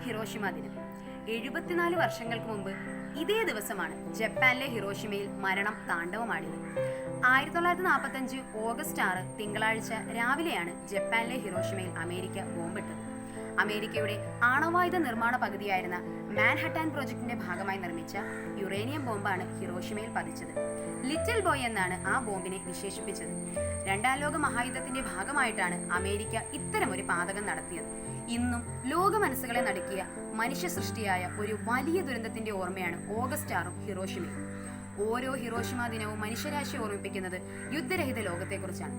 Hiroshima ദിനം. 74 വർഷങ്ങൾക്ക് മുമ്പ് ഇതേ ദിവസമാണ് ജപ്പാനിലെ ഹിരോഷിമയിൽ മരണം താണ്ഡവമാടിയത്. 1945 ഓഗസ്റ്റ് 6 തിങ്കളാഴ്ച രാവിലെയാണ് ജപ്പാനിലെ ഹിരോഷിമയിൽ അമേരിക്ക ബോംബിട്ടത്. അമേരിക്കയുടെ ആണവായുധ നിർമ്മാണ പദ്ധതിയായിരുന്ന മാൻഹട്ടാൻ പ്രോജക്ടിന്റെ ഭാഗമായി നിർമ്മിച്ച യുറേനിയം ബോംബാണ് ഹിരോഷിമയിൽ പതിച്ചത്. ലിറ്റിൽ ബോയ് എന്നാണ് ആ ബോംബിനെ വിശേഷിപ്പിച്ചത്. രണ്ടാം ലോക മഹായുദ്ധത്തിന്റെ ഭാഗമായിട്ടാണ് അമേരിക്ക ഇത്തരമൊരു പാതകം നടത്തിയത്. ഇന്നും ലോക മനസ്സുകളെ നടുക്കിയ മനുഷ്യ സൃഷ്ടിയായ ഒരു വലിയ ദുരന്തത്തിന്റെ ഓർമ്മയാണ് ഓഗസ്റ്റ് 6 ഹിരോഷിമയിൽ. ഓരോ ഹിരോഷിമ ദിനവും മനുഷ്യരാശി ഓർമ്മിപ്പിക്കുന്നത് യുദ്ധരഹിത ലോകത്തെക്കുറിച്ചാണ്.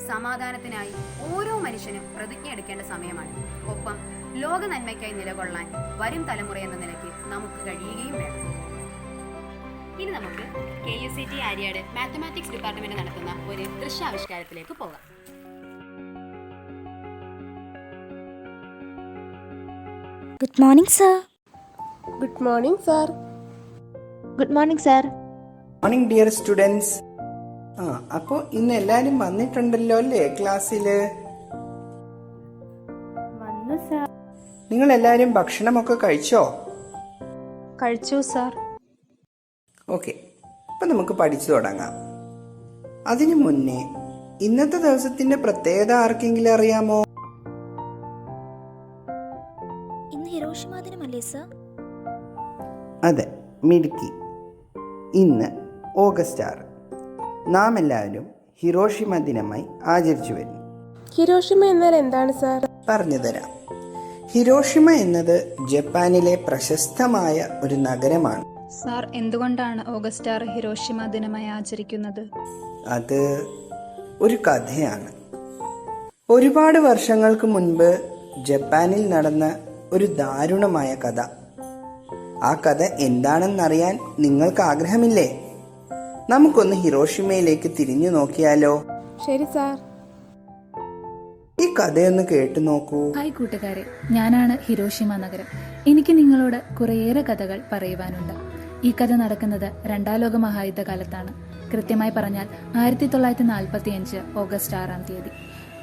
സമാധാനത്തിനായി ഓരോ മനുഷ്യനും പ്രതിജ്ഞ എടുക്കേണ്ട സമയമാണ്. ഒപ്പം ലോക നന്മയ്ക്കായി നിലകൊള്ളാൻ വരും തലമുറ എന്ന നിലയ്ക്ക് നമുക്ക് കഴിയുകയും വേണം. ഇനി നമുക്ക് KUCT ആര്യാട് മാത്തമാറ്റിക്സ് ഡിപ്പാർട്ട്മെന്റ് നടത്തുന്ന ഒരു ദൃശ്യാവിഷ്കാരത്തിലേക്ക് പോകാം. Good morning sir. Good morning sir. Good morning sir. Morning dear students. അപ്പോൾ ഇന്ന് എല്ലാവരും വന്നിട്ടുണ്ടല്ലോ അല്ലേ ക്ലാസ്സില്? വന്നു സർ. നിങ്ങൾ എല്ലാവരും ഭക്ഷണമൊക്കെ കഴിച്ചോ? കഴിച്ചു സർ. ഓക്കെ, അപ്പം നമുക്ക് പഠിച്ചു തുടങ്ങാം. അതിനു മുന്നേ ഇന്നത്തെ ദിവസത്തിന്റെ പ്രത്യേകത ആർക്കെങ്കിലും അറിയാമോ? ഇന്ന് ഹിരോഷിമ ദിനമല്ലേ സർ? അതെ, മിടുക്കി. ഇന്ന് ഓഗസ്റ്റ് 6 നാം എല്ലാവരും ഹിരോഷിമ ദിനമായി ആചരിച്ചു വരുന്നു. ഹിരോഷിമ എന്നാൽ എന്താണ് സാർ? പറഞ്ഞുതരാം. ഹിരോഷിമ എന്നത് ജപ്പാനിലെ പ്രശസ്തമായ ഒരു നഗരമാണ്. സാർ, എന്തുകൊണ്ടാണ് ഓഗസ്റ്റ് 6 ഹിരോഷിമ ദിനമായി ആചരിക്കുന്നത്? അത് ഒരു കഥയാണ്. ഒരുപാട് വർഷങ്ങൾക്ക് മുൻപ് ജപ്പാനിൽ നടന്ന ഒരു ദാരുണമായ കഥ. ആ കഥ എന്താണെന്നറിയാൻ നിങ്ങൾക്ക് ആഗ്രഹമില്ലേ? നമുക്കൊന്ന് ഹിരോഷിമയിലേക്ക് തിരിഞ്ഞു നോക്കിയാലോ? ശരി സാർ. ഈ കഥയൊന്ന് കേട്ടു നോക്കൂ. ഹായ് കൂട്ടുകാരെ, ഞാനാണ് ഹിരോഷിമ നഗരം. എനിക്ക് നിങ്ങളോട് കുറേയേറെ കഥകൾ പറയുവാനുണ്ട്. ഈ കഥ നടക്കുന്നത് രണ്ടാം ലോക മഹായുദ്ധ കാലത്താണ്. കൃത്യമായി പറഞ്ഞാൽ 1945 ഓഗസ്റ്റ് 6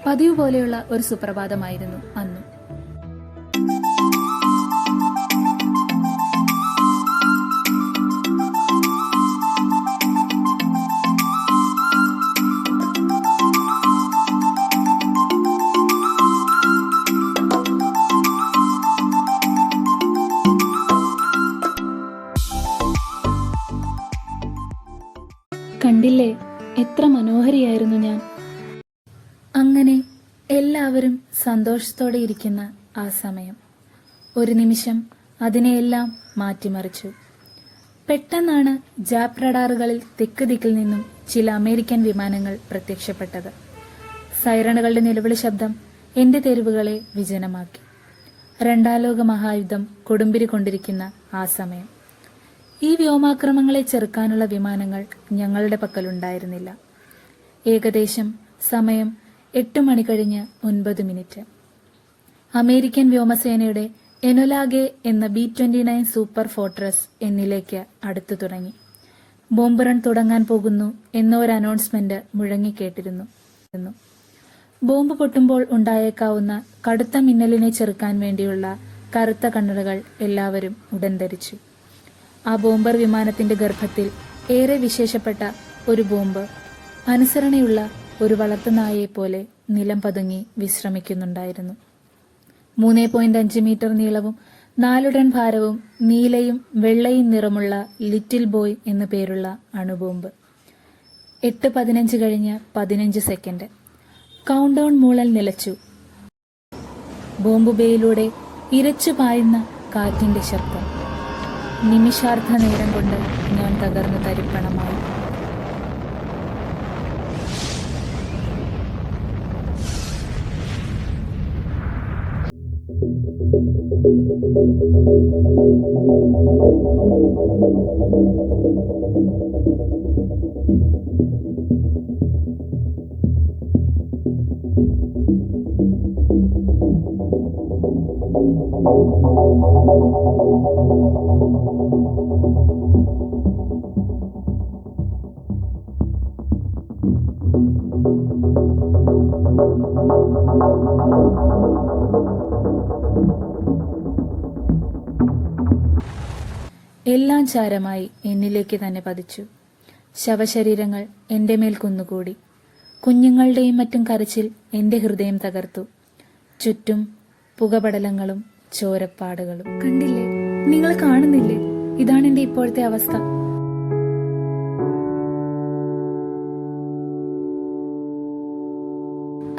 പതിവ് പോലെയുള്ള ഒരു സുപ്രഭാതമായിരുന്നു അന്നും. കണ്ടില്ലേ, എത്ര മനോഹരിയായിരുന്നു ഞാൻ. അങ്ങനെ എല്ലാവരും സന്തോഷത്തോടെ ഇരിക്കുന്ന ആ സമയം ഒരു നിമിഷം അതിനെയെല്ലാം മാറ്റിമറിച്ചു. പെട്ടെന്നാണ് ജാപ്പ് റഡാറുകളിൽ തെക്ക് ദിക്കിൽ നിന്നും ചില അമേരിക്കൻ വിമാനങ്ങൾ പ്രത്യക്ഷപ്പെട്ടത്. സൈറണുകളുടെ നിലവിളി ശബ്ദം എന്റെ തെരുവുകളെ വിജനമാക്കി. രണ്ടാം ലോക മഹായുദ്ധം കൊടുമ്പിരി കൊണ്ടിരിക്കുന്ന ആ സമയം ഈ വ്യോമാക്രമണങ്ങളെ ചെറുക്കാനുള്ള വിമാനങ്ങൾ ഞങ്ങളുടെ പക്കലുണ്ടായിരുന്നില്ല. ഏകദേശം സമയം 8 മണി കഴിഞ്ഞ് 9 അമേരിക്കൻ വ്യോമസേനയുടെ എനൊലാഗെ എന്ന B-29 സൂപ്പർ ഫോർട്രസ് എന്നിലേക്ക് അടുത്തു തുടങ്ങി. ബോംബ് റൺ തുടങ്ങാൻ പോകുന്നു എന്ന ഒരു അനൗൺസ്മെന്റ് മുഴങ്ങിക്കേട്ടിരുന്നു. ബോംബ് പൊട്ടുമ്പോൾ ഉണ്ടായേക്കാവുന്ന കടുത്ത മിന്നലിനെ ചെറുക്കാൻ വേണ്ടിയുള്ള കറുത്ത കണ്ണടകൾ എല്ലാവരും ഉടൻ ധരിച്ചു. ആ ബോംബർ വിമാനത്തിന്റെ ഗർഭത്തിൽ ഏറെ വിശേഷപ്പെട്ട ഒരു ബോംബ് അനുസരണയുള്ള ഒരു വളർത്തുനായയെ പോലെ നിലം പതുങ്ങി വിശ്രമിക്കുന്നുണ്ടായിരുന്നു. 3.5 മീറ്റർ നീളവും 4 ടൺ ഭാരവും നീലയും വെള്ളയും നിറമുള്ള ലിറ്റിൽ ബോയ് എന്നു പേരുള്ള അണുബോംബ്. 8:15 കഴിഞ്ഞ് 15 സെക്കൻഡ്. കൗണ്ട് ഡൗൺ മൂളൽ നിലച്ചു. ബോംബ് ബേയിലൂടെ ഇരച്ചു പായുന്ന കാറ്റിന്റെ ശബ്ദം. നിമിഷാർദ്ധ നേരം കൊണ്ട് ഞാൻ തകർന്നു തരിപ്പണമായി. എല്ലാം ചാരമായി എന്നിലേക്ക് തന്നെ പതിച്ചു. ശവശരീരങ്ങൾ എൻ്റെ മേൽ കുന്നുകൂടി. കുഞ്ഞുങ്ങളുടെയും മറ്റും കരച്ചിൽ എൻ്റെ ഹൃദയം തകർത്തു. ചുറ്റും പുകപടലങ്ങളും ചോരപ്പാടുകളും. കണ്ടില്ലേ, നിങ്ങൾ കാണുന്നില്ലേ? ഇതാണ് എൻ്റെ ഇപ്പോഴത്തെ അവസ്ഥ.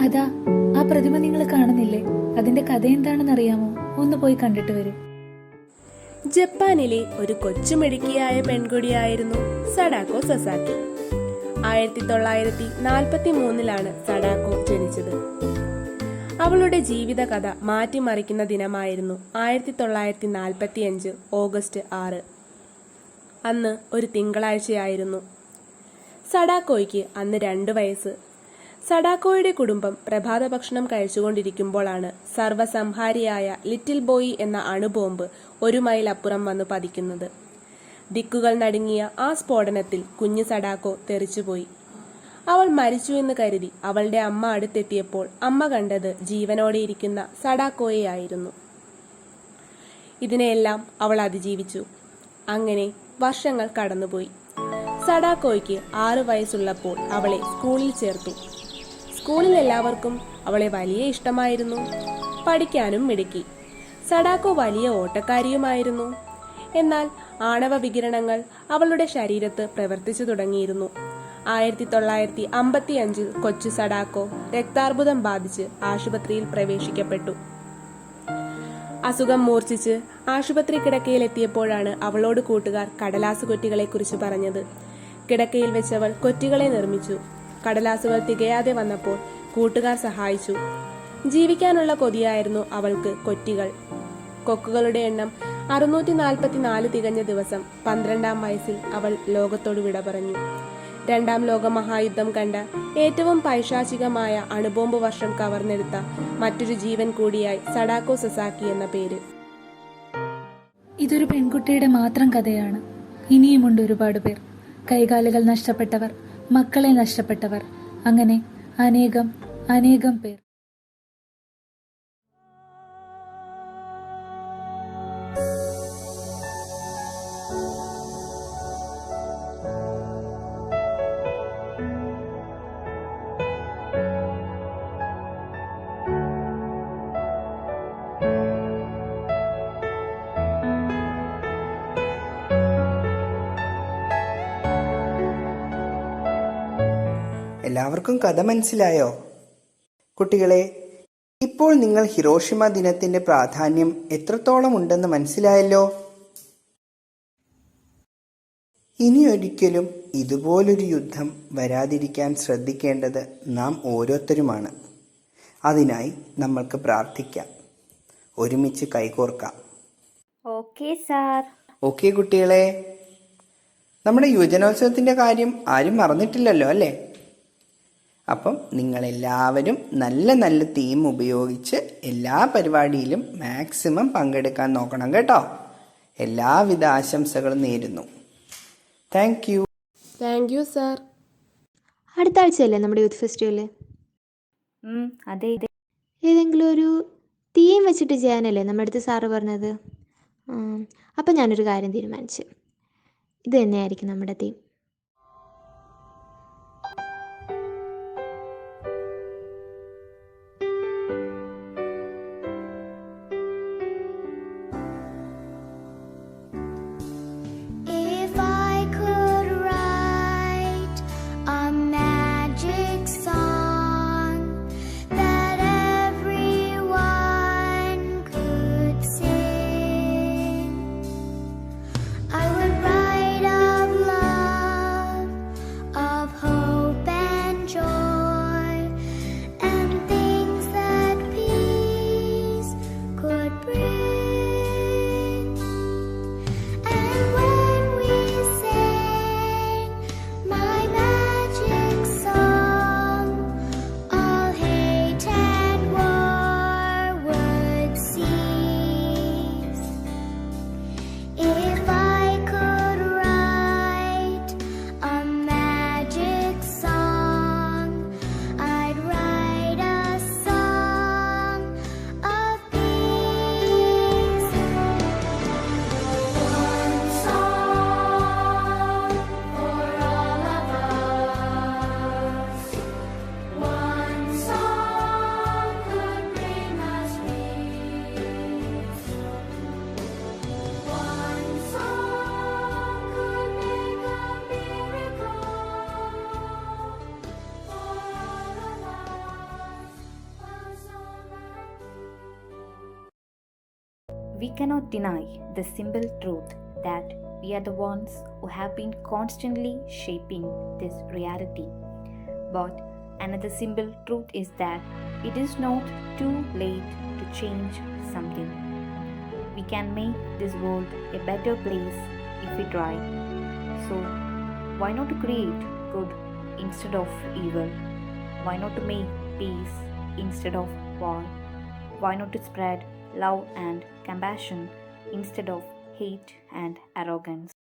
അതാ ആ പ്രതിമ നിങ്ങൾ കാണുന്നില്ലേ? അതിന്റെ കഥ എന്താണെന്ന് അറിയാമോ? ഒന്ന് പോയി കണ്ടിട്ട് വരൂ. ജപ്പാനിലെ ഒരു കൊച്ചുമിടുക്കിയായ പെൺകുടിയായിരുന്നു സഡാക്കോ സസാക്കി. 1943 സഡാക്കോ ജനിച്ചത്. അവളുടെ ജീവിതകഥ മാറ്റിമറിക്കുന്ന ദിനമായിരുന്നു 1945 ഓഗസ്റ്റ് 6. അന്ന് ഒരു തിങ്കളാഴ്ചയായിരുന്നു. സഡാക്കോയ്ക്ക് അന്ന് 2 വയസ്സ്. സഡാക്കോയുടെ കുടുംബം പ്രഭാത ഭക്ഷണം കഴിച്ചുകൊണ്ടിരിക്കുമ്പോഴാണ് സർവ്വസംഹാരിയായ ലിറ്റിൽ ബോയ് എന്ന അണുബോംബ് 1 മൈൽ അപ്പുറം വന്ന് പതിക്കുന്നത്. ദിക്കുകൾ നടുങ്ങിയ ആ സ്ഫോടനത്തിൽ കുഞ്ഞു സഡാക്കോ തെറിച്ചുപോയി. അവൾ മരിച്ചു എന്ന് കരുതി അവളുടെ അമ്മ അടുത്തെത്തിയപ്പോൾ അമ്മ കണ്ടത് ജീവനോടെയിരിക്കുന്ന സഡാക്കോയെയായിരുന്നു. ഇതിനെയെല്ലാം അവൾ അതിജീവിച്ചു. അങ്ങനെ വർഷങ്ങൾ കടന്നുപോയി. സഡാക്കോയ്ക്ക് 6 വയസ്സുള്ളപ്പോൾ അവളെ സ്കൂളിൽ ചേർത്തു. സ്കൂളിൽ എല്ലാവർക്കും അവളെ വലിയ ഇഷ്ടമായിരുന്നു. പഠിക്കാനും മിടുക്കി. സഡാക്കോ വലിയ ഓട്ടക്കാരിയുമായിരുന്നു. എന്നാൽ ആണവ വികിരണങ്ങൾ അവളുടെ ശരീരത്ത് പ്രവർത്തിച്ചു തുടങ്ങിയിരുന്നു. 1955 കൊച്ചു സഡാക്കോ രക്താർബുദം ബാധിച്ച് ആശുപത്രിയിൽ പ്രവേശിക്കപ്പെട്ടു. അസുഖം മൂർച്ഛിച്ച് ആശുപത്രി കിടക്കയിലെത്തിയപ്പോഴാണ് അവളോട് കൂട്ടുകാർ കടലാസ് കൊറ്റികളെക്കുറിച്ച് പറഞ്ഞത്. കിടക്കയിൽ വെച്ചവൾ കൊറ്റികളെ നിർമ്മിച്ചു. കടലാസുകൾ തികയാതെ വന്നപ്പോൾ കൂട്ടുകാർ സഹായിച്ചു. ജീവിക്കാനുള്ള കൊതിയായിരുന്നു അവൾക്ക് കൊറ്റികൾ. കൊക്കുകളുടെ എണ്ണം 644 തികഞ്ഞ ദിവസം 12-ാം വയസ്സിൽ അവൾ ലോകത്തോട് വിട പറഞ്ഞു. 2ാം ലോകമഹായുദ്ധം കണ്ട ഏറ്റവും പൈശാചികമായ അണുബോംബ് വർഷം കവർന്നെടുത്ത മറ്റൊരു ജീവൻ കൂടിയായി സഡാക്കോ സസാക്കി എന്ന പേര്. ഇതൊരു പെൺകുട്ടിയുടെ മാത്രം കഥയാണ്. ഇനിയുമുണ്ട് ഒരുപാട് പേർ. കൈകാലുകൾ നഷ്ടപ്പെട്ടവർ, മക്കളെ നഷ്ടപ്പെട്ടവർ, അങ്ങനെ അനേകം അനേകം പേർ. എല്ലാവർക്കും കഥ മനസ്സിലായോ? കുട്ടികളെ, ഇപ്പോൾ നിങ്ങൾ ഹിരോഷിമ ദിനത്തിന്റെ പ്രാധാന്യം എത്രത്തോളം ഉണ്ടെന്ന് മനസ്സിലായല്ലോ. ഇനിയൊരിക്കലും ഇതുപോലൊരു യുദ്ധം വരാതിരിക്കാൻ ശ്രദ്ധിക്കേണ്ടത് നാം ഓരോരുത്തരുമാണ്. അതിനായി നമ്മൾക്ക് പ്രാർത്ഥിക്കാം, ഒരുമിച്ച് കൈകോർക്കാം. Okay sir. ഓക്കെ കുട്ടികളെ, നമ്മുടെ യുവജനോത്സവത്തിന്റെ കാര്യം ആരും മറന്നിട്ടില്ലല്ലോ അല്ലേ? അപ്പം നിങ്ങളെല്ലാവരും നല്ല നല്ല തീം ഉപയോഗിച്ച് എല്ലാ പരിപാടിയിലും മാക്സിമം പങ്കെടുക്കാൻ നോക്കണം കേട്ടോ. എല്ലാവിധ ആശംസകളും നേരുന്നു. Thank you. Thank you sir. അടുത്ത ആഴ്ചയല്ലേ നമ്മുടെ യൂത്ത് ഫെസ്റ്റിവല്? അതെ. ഏതെങ്കിലും ഒരു തീം വെച്ചിട്ട് ചെയ്യാനല്ലേ നമ്മുടെ അടുത്ത് സാറ് പറഞ്ഞത്? അപ്പം ഞാനൊരു കാര്യം തീരുമാനിച്ചു. ഇത് തന്നെയായിരിക്കും നമ്മുടെ theme. I would write of love. We cannot deny the simple truth that we are the ones who have been constantly shaping this reality. But another simple truth is that it is not too late to change something. We can make this world a better place if we try. So, why not to create good instead of evil? Why not to make peace instead of war? Why not to spread love and compassion instead of hate and arrogance?